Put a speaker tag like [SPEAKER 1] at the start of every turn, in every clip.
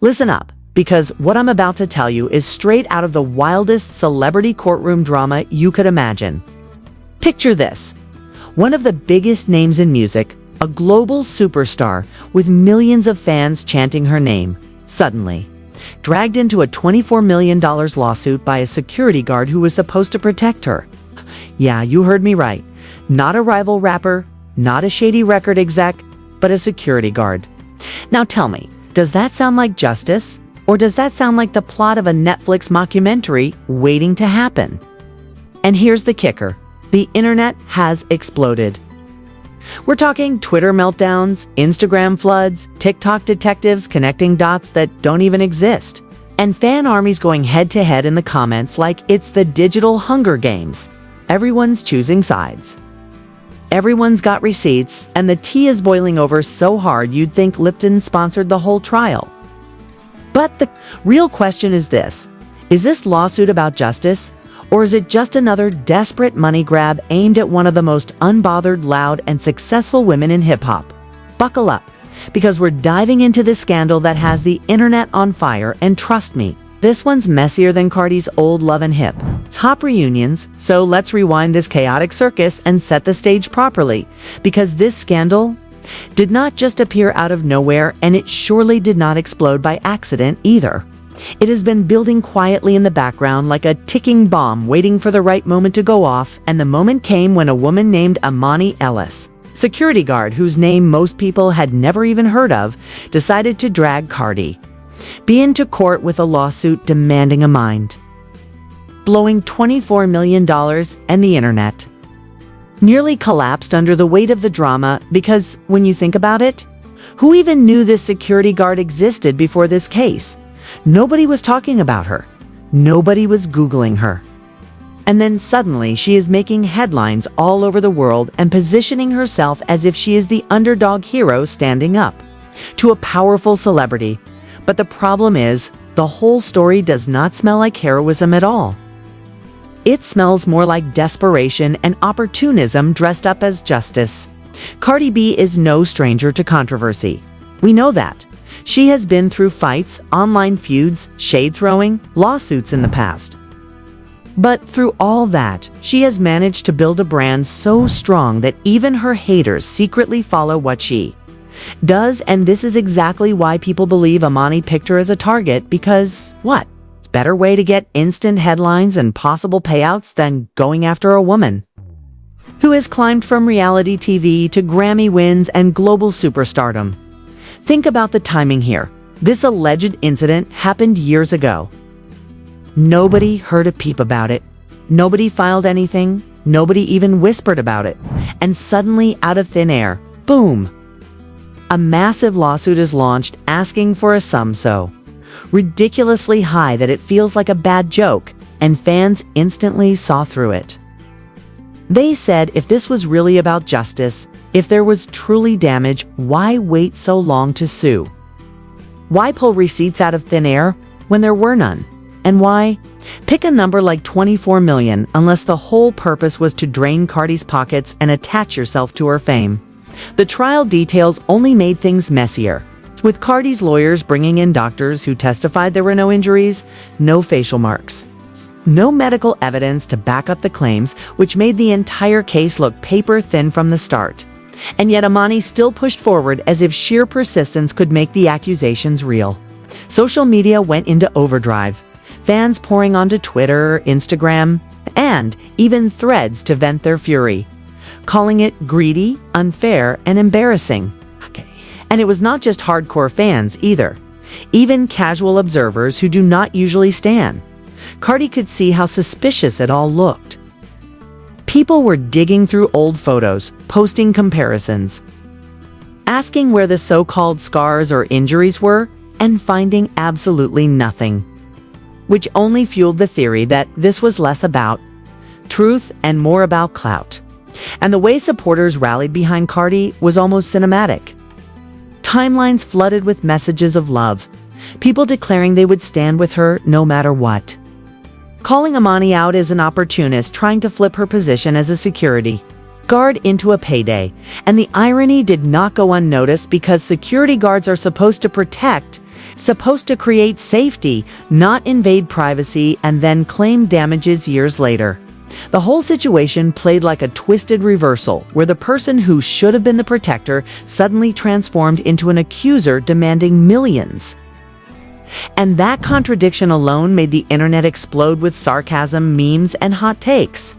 [SPEAKER 1] Listen up, because what I'm about to tell you is straight out of the wildest celebrity courtroom drama you could imagine. Picture this. One of the biggest names in music, a global superstar with millions of fans chanting her name, suddenly dragged into a $24 million lawsuit by a security guard who was supposed to protect her. Yeah, you heard me right. Not a rival rapper, not a shady record exec, but a security guard. Now tell me, does that sound like justice? Or does that sound like the plot of a Netflix mockumentary waiting to happen? And here's the kicker. The internet has exploded. We're talking Twitter meltdowns, Instagram floods, TikTok detectives connecting dots that don't even exist, and fan armies going head-to-head in the comments like it's the digital Hunger Games. Everyone's choosing sides. Everyone's got receipts, and the tea is boiling over so hard you'd think Lipton sponsored the whole trial. But the real question is this. Is this lawsuit about justice? Or is it just another desperate money grab aimed at one of the most unbothered, loud, and successful women in hip-hop? Buckle up, because we're diving into this scandal that has the internet on fire, and trust me, this one's messier than Cardi's old Love and Hip top reunions, so let's rewind this chaotic circus and set the stage properly, because this scandal did not just appear out of nowhere, and it surely did not explode by accident either. It has been building quietly in the background like a ticking bomb waiting for the right moment to go off, and the moment came when a woman named Imani Ellis, security guard whose name most people had never even heard of, decided to drag Cardi B into court with a lawsuit demanding a mind-blowing $24 million, and the internet nearly collapsed under the weight of the drama because, when you think about it, who even knew this security guard existed before this case? Nobody was talking about her. Nobody was Googling her. And then suddenly she is making headlines all over the world and positioning herself as if she is the underdog hero standing up to a powerful celebrity. But the problem is, the whole story does not smell like heroism at all. It smells more like desperation and opportunism dressed up as justice. Cardi B is no stranger to controversy. We know that. She has been through fights, online feuds, shade-throwing, lawsuits in the past. But through all that, she has managed to build a brand so strong that even her haters secretly follow what she does, and this is exactly why people believe Imani picked her as a target, because, what? It's a better way to get instant headlines and possible payouts than going after a woman who has climbed from reality TV to Grammy wins and global superstardom. Think about the timing here. This alleged incident happened years ago. Nobody heard a peep about it. Nobody filed anything. Nobody even whispered about it. And suddenly, out of thin air, boom! A massive lawsuit is launched asking for a sum so ridiculously high that it feels like a bad joke, and fans instantly saw through it. They said if this was really about justice, if there was truly damage, why wait so long to sue? Why pull receipts out of thin air when there were none? And why pick a number like 24 million unless the whole purpose was to drain Cardi's pockets and attach yourself to her fame? The trial details only made things messier, with Cardi's lawyers bringing in doctors who testified there were no injuries, no facial marks, no medical evidence to back up the claims, which made the entire case look paper thin from the start. And yet Imani still pushed forward as if sheer persistence could make the accusations real. Social media went into overdrive, fans pouring onto Twitter, Instagram, and even Threads to vent their fury, calling it greedy, unfair, and embarrassing. And it was not just hardcore fans either. Even casual observers who do not usually stan Cardi could see how suspicious it all looked. People were digging through old photos, posting comparisons, asking where the so-called scars or injuries were, and finding absolutely nothing, which only fueled the theory that this was less about truth and more about clout. And the way supporters rallied behind Cardi was almost cinematic. Timelines flooded with messages of love, people declaring they would stand with her no matter what, calling Imani out as an opportunist trying to flip her position as a security guard into a payday. And the irony did not go unnoticed, because security guards are supposed to protect supposed to create safety, not invade privacy, and then claim damages years later. The whole situation played like a twisted reversal, where the person who should have been the protector suddenly transformed into an accuser demanding millions. And that contradiction alone made the internet explode with sarcasm, memes, and hot takes.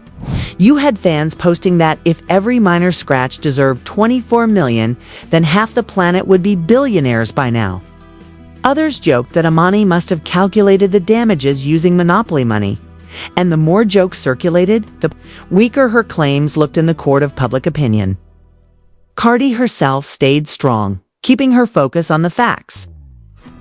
[SPEAKER 1] You had fans posting that if every minor scratch deserved 24 million, then half the planet would be billionaires by now. Others joked that Imani must have calculated the damages using monopoly money. And the more jokes circulated, the weaker her claims looked in the court of public opinion. Cardi herself stayed strong, keeping her focus on the facts,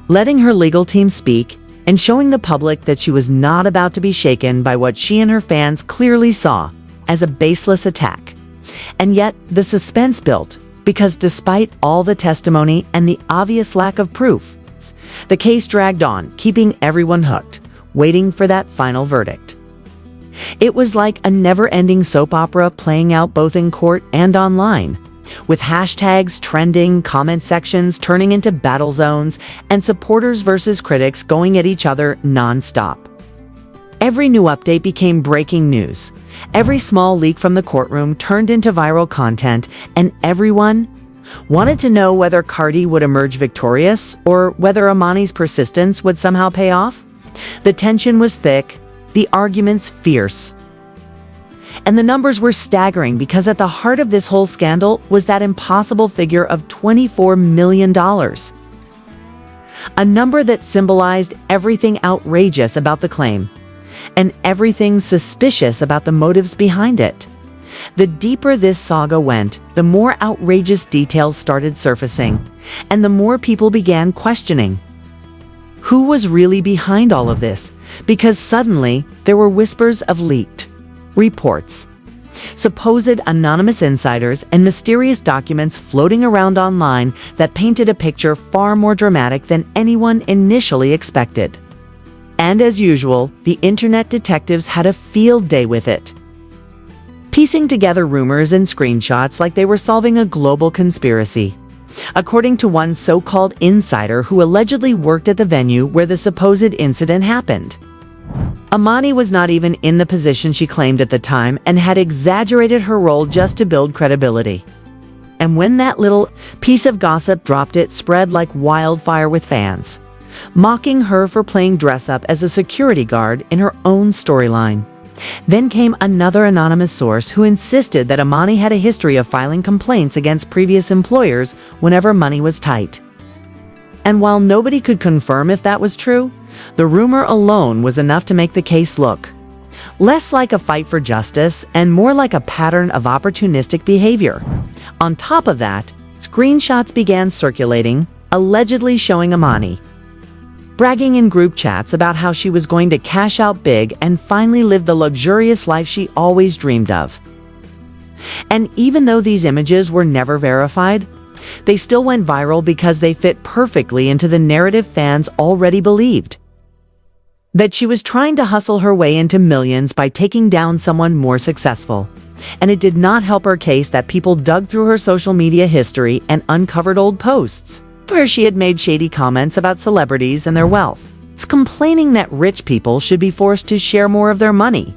[SPEAKER 1] letting her legal team speak, and showing the public that she was not about to be shaken by what she and her fans clearly saw as a baseless attack. And yet, the suspense built, because despite all the testimony and the obvious lack of proof, the case dragged on, keeping everyone hooked, waiting for that final verdict. It was like a never-ending soap opera playing out both in court and online, with hashtags trending, comment sections turning into battle zones, and supporters versus critics going at each other non-stop. Every new update became breaking news. Every small leak from the courtroom turned into viral content, and everyone wanted to know whether Cardi would emerge victorious or whether Imani's persistence would somehow pay off. The tension was thick, the arguments fierce. And the numbers were staggering, because at the heart of this whole scandal was that impossible figure of $24 million. A number that symbolized everything outrageous about the claim, and everything suspicious about the motives behind it. The deeper this saga went, the more outrageous details started surfacing, and the more people began questioning who was really behind all of this, because suddenly there were whispers of leaked reports, supposed anonymous insiders, and mysterious documents floating around online that painted a picture far more dramatic than anyone initially expected. And as usual, the internet detectives had a field day with it, piecing together rumors and screenshots like they were solving a global conspiracy. According to one so-called insider who allegedly worked at the venue where the supposed incident happened, Imani was not even in the position she claimed at the time and had exaggerated her role just to build credibility. And when that little piece of gossip dropped, it spread like wildfire with fans, mocking her for playing dress-up as a security guard in her own storyline. Then came another anonymous source who insisted that Imani had a history of filing complaints against previous employers whenever money was tight. And while nobody could confirm if that was true, the rumor alone was enough to make the case look less like a fight for justice and more like a pattern of opportunistic behavior. On top of that, screenshots began circulating, allegedly showing Imani bragging in group chats about how she was going to cash out big and finally live the luxurious life she always dreamed of. And even though these images were never verified, they still went viral because they fit perfectly into the narrative fans already believed: that she was trying to hustle her way into millions by taking down someone more successful. And it did not help her case that people dug through her social media history and uncovered old posts where she had made shady comments about celebrities and their wealth. It's complaining that rich people should be forced to share more of their money,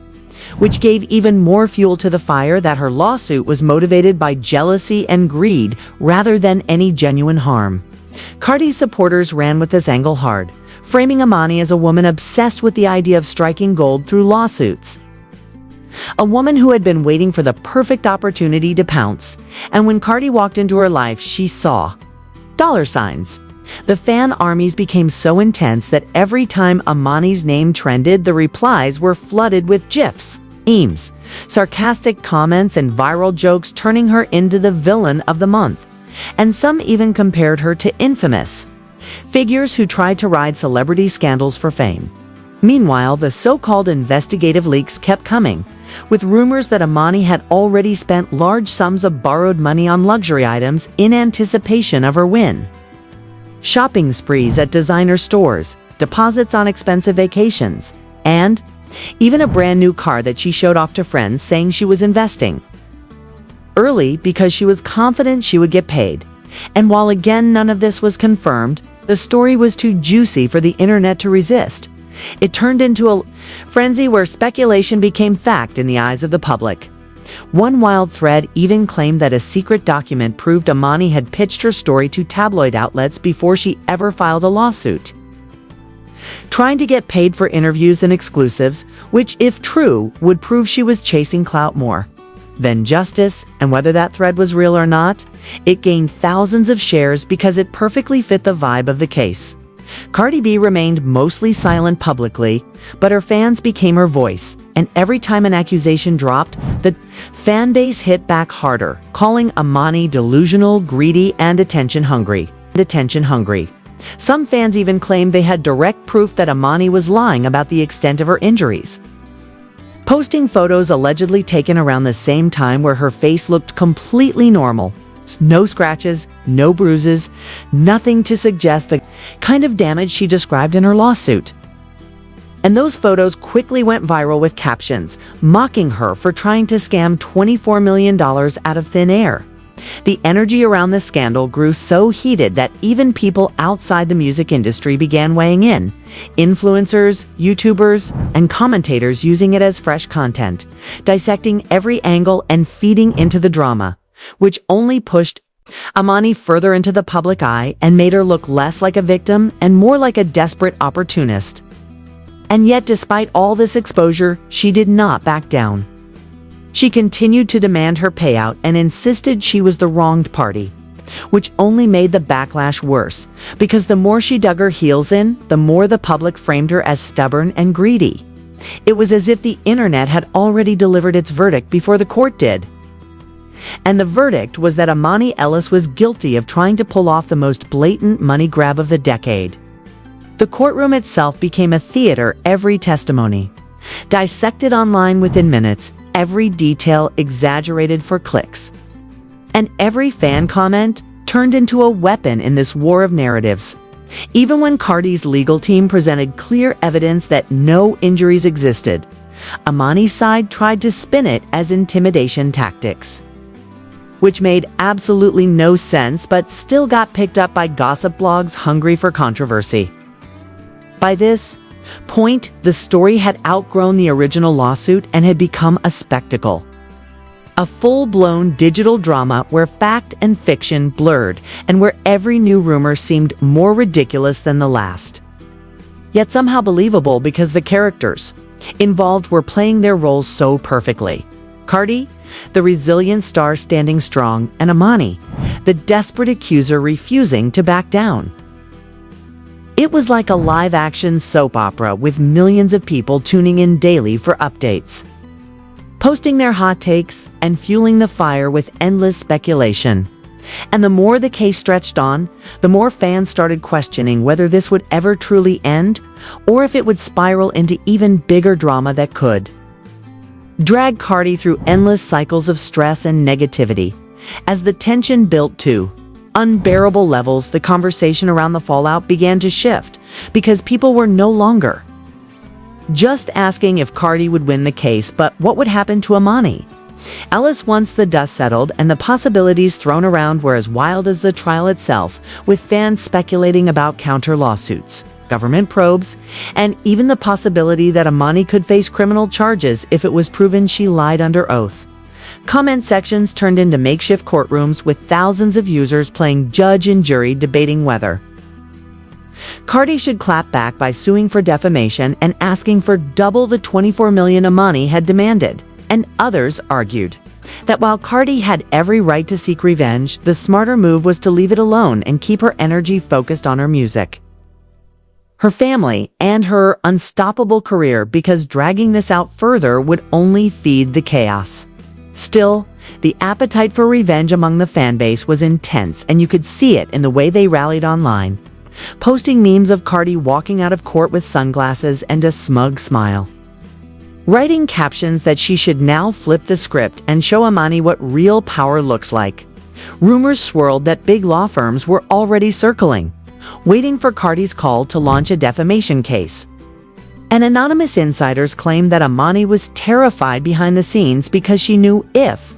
[SPEAKER 1] which gave even more fuel to the fire that her lawsuit was motivated by jealousy and greed rather than any genuine harm. Cardi's supporters ran with this angle hard, framing Imani as a woman obsessed with the idea of striking gold through lawsuits. A woman who had been waiting for the perfect opportunity to pounce, and when Cardi walked into her life, she saw dollar signs. The fan armies became so intense that every time Imani's name trended, the replies were flooded with GIFs, memes, sarcastic comments, and viral jokes, turning her into the villain of the month. And some even compared her to infamous figures who tried to ride celebrity scandals for fame. Meanwhile, the so-called investigative leaks kept coming, with rumors that Imani had already spent large sums of borrowed money on luxury items in anticipation of her win. Shopping sprees at designer stores, deposits on expensive vacations, and even a brand new car that she showed off to friends, saying she was investing early because she was confident she would get paid. And while again none of this was confirmed, The story was too juicy for the internet to resist. It turned into a frenzy where speculation became fact in the eyes of the public. One wild thread even claimed that a secret document proved Imani had pitched her story to tabloid outlets before she ever filed a lawsuit. Trying to get paid for interviews and exclusives, which, if true, would prove she was chasing clout more than justice, and whether that thread was real or not, it gained thousands of shares because it perfectly fit the vibe of the case. Cardi B remained mostly silent publicly, but her fans became her voice, and every time an accusation dropped, the fan base hit back harder, calling Imani delusional, greedy, and attention hungry. Some fans even claimed they had direct proof that Imani was lying about the extent of her injuries, posting photos allegedly taken around the same time where her face looked completely normal. No scratches, no bruises, nothing to suggest the kind of damage she described in her lawsuit. And those photos quickly went viral with captions mocking her for trying to scam $24 million out of thin air. The energy around the scandal grew so heated that even people outside the music industry began weighing in. Influencers, YouTubers, and commentators using it as fresh content, dissecting every angle and feeding into the drama, which only pushed Imani further into the public eye and made her look less like a victim and more like a desperate opportunist. And yet, despite all this exposure, she did not back down. She continued to demand her payout and insisted she was the wronged party, which only made the backlash worse, because the more she dug her heels in, the more the public framed her as stubborn and greedy. It was as if the internet had already delivered its verdict before the court did. And the verdict was that Imani Ellis was guilty of trying to pull off the most blatant money grab of the decade. The courtroom itself became a theater, every testimony dissected online within minutes, every detail exaggerated for clicks, and every fan comment turned into a weapon in this war of narratives. Even when Cardi's legal team presented clear evidence that no injuries existed, Imani's side tried to spin it as intimidation tactics, which made absolutely no sense but still got picked up by gossip blogs hungry for controversy. By this point, the story had outgrown the original lawsuit and had become a spectacle. A full-blown digital drama where fact and fiction blurred and where every new rumor seemed more ridiculous than the last, yet somehow believable because the characters involved were playing their roles so perfectly. Cardi, the resilient star standing strong, and Imani, the desperate accuser refusing to back down. It was like a live-action soap opera with millions of people tuning in daily for updates, posting their hot takes and fueling the fire with endless speculation. And the more the case stretched on, the more fans started questioning whether this would ever truly end, or if it would spiral into even bigger drama that could drag Cardi through endless cycles of stress and negativity. As the tension built to unbearable levels, the conversation around the fallout began to shift, because people were no longer just asking if Cardi would win the case, but what would happen to Imani Ellis once the dust settled, and the possibilities thrown around were as wild as the trial itself, with fans speculating about counter-lawsuits, government probes, and even the possibility that Imani could face criminal charges if it was proven she lied under oath. Comment sections turned into makeshift courtrooms with thousands of users playing judge and jury, debating whether Cardi should clap back by suing for defamation and asking for double the $24 million Imani had demanded. And others argued that while Cardi had every right to seek revenge, the smarter move was to leave it alone and keep her energy focused on her music, her family, and her unstoppable career, because dragging this out further would only feed the chaos. Still, the appetite for revenge among the fanbase was intense, and you could see it in the way they rallied online, posting memes of Cardi walking out of court with sunglasses and a smug smile, writing captions that she should now flip the script and show Imani what real power looks like. Rumors swirled that big law firms were already circling, waiting for Cardi's call to launch a defamation case. And anonymous insiders claimed that Imani was terrified behind the scenes because she knew if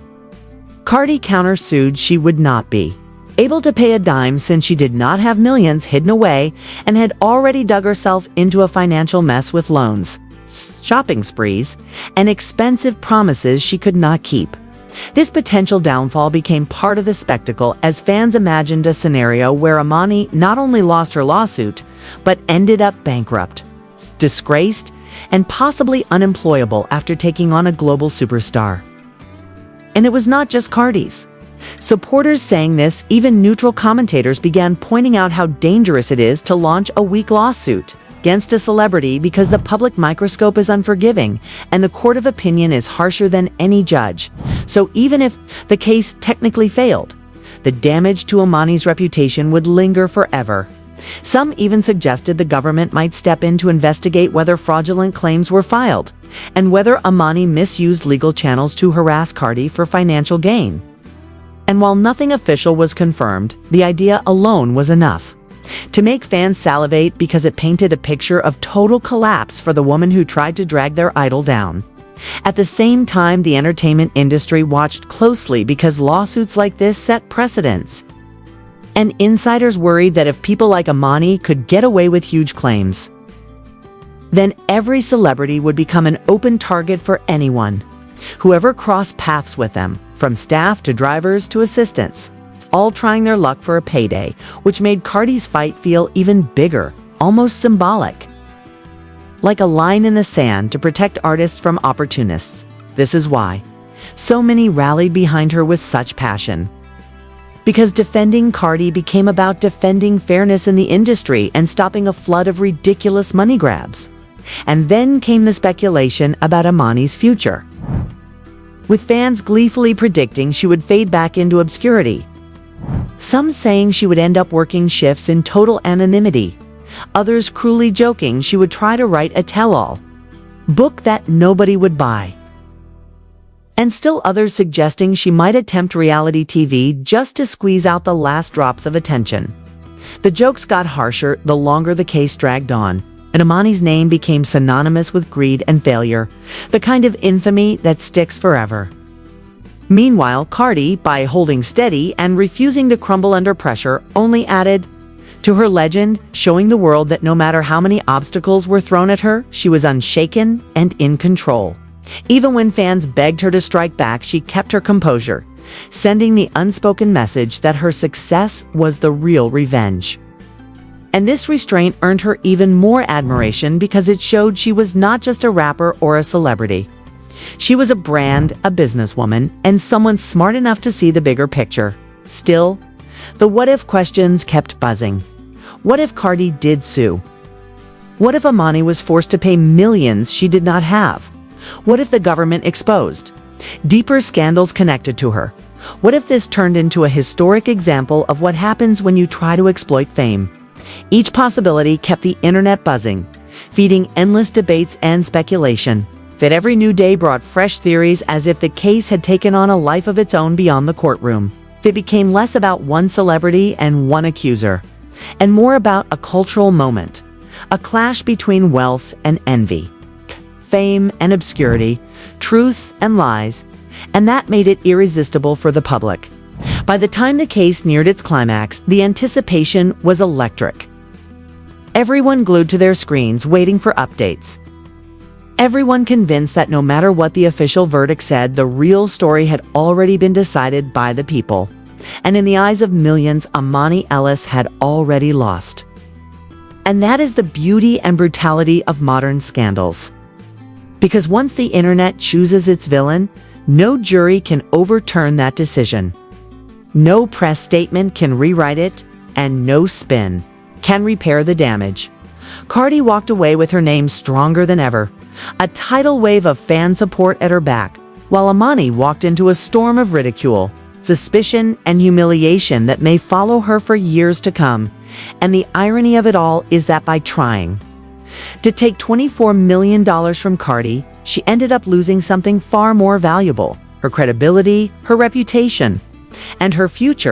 [SPEAKER 1] Cardi countersued, she would not be able to pay a dime since she did not have millions hidden away and had already dug herself into a financial mess with loans, shopping sprees, and expensive promises she could not keep. This potential downfall became part of the spectacle as fans imagined a scenario where Imani not only lost her lawsuit, but ended up bankrupt, disgraced, and possibly unemployable after taking on a global superstar. And it was not just Cardi's. Supporters saying this, even neutral commentators began pointing out how dangerous it is to launch a weak lawsuit against a celebrity because the public microscope is unforgiving and the court of opinion is harsher than any judge. So even if the case technically failed, the damage to Imani's reputation would linger forever. Some even suggested the government might step in to investigate whether fraudulent claims were filed and whether Imani misused legal channels to harass Cardi for financial gain. And while nothing official was confirmed, the idea alone was enough to make fans salivate because it painted a picture of total collapse for the woman who tried to drag their idol down. At the same time, the entertainment industry watched closely because lawsuits like this set precedents. And insiders worried that if people like Imani could get away with huge claims, then every celebrity would become an open target for anyone, whoever crossed paths with them, from staff to drivers to assistants, all trying their luck for a payday, which made Cardi's fight feel even bigger, almost symbolic. Like a line in the sand to protect artists from opportunists. This is why so many rallied behind her with such passion. Because defending Cardi became about defending fairness in the industry and stopping a flood of ridiculous money grabs. And then came the speculation about Imani's future, with fans gleefully predicting she would fade back into obscurity. Some saying she would end up working shifts in total anonymity. Others cruelly joking she would try to write a tell-all book that nobody would buy. And still others suggesting she might attempt reality TV just to squeeze out the last drops of attention. The jokes got harsher the longer the case dragged on, and Imani's name became synonymous with greed and failure, the kind of infamy that sticks forever. Meanwhile, Cardi, by holding steady and refusing to crumble under pressure, only added to her legend, showing the world that no matter how many obstacles were thrown at her, she was unshaken and in control. Even when fans begged her to strike back, she kept her composure, sending the unspoken message that her success was the real revenge. And this restraint earned her even more admiration because it showed she was not just a rapper or a celebrity. She was a brand, a businesswoman, and someone smart enough to see the bigger picture. Still, the what-if questions kept buzzing. What if Cardi did sue? What if Imani was forced to pay millions she did not have? What if the government exposed deeper scandals connected to her? What if this turned into a historic example of what happens when you try to exploit fame? Each possibility kept the internet buzzing, feeding endless debates and speculation. That every new day brought fresh theories as if the case had taken on a life of its own beyond the courtroom. It became less about one celebrity and one accuser, and more about a cultural moment, a clash between wealth and envy, fame and obscurity, truth and lies, and that made it irresistible for the public. By the time the case neared its climax, the anticipation was electric. Everyone glued to their screens waiting for updates. Everyone convinced that no matter what the official verdict said, the real story had already been decided by the people. And in the eyes of millions, Imani Ellis had already lost. And that is the beauty and brutality of modern scandals. Because once the internet chooses its villain, no jury can overturn that decision. No press statement can rewrite it, and no spin can repair the damage. Cardi walked away with her name stronger than ever, a tidal wave of fan support at her back, while Imani walked into a storm of ridicule, suspicion, and humiliation that may follow her for years to come. And the irony of it all is that by trying to take $24 million from Cardi, she ended up losing something far more valuable: her credibility, her reputation, and her future.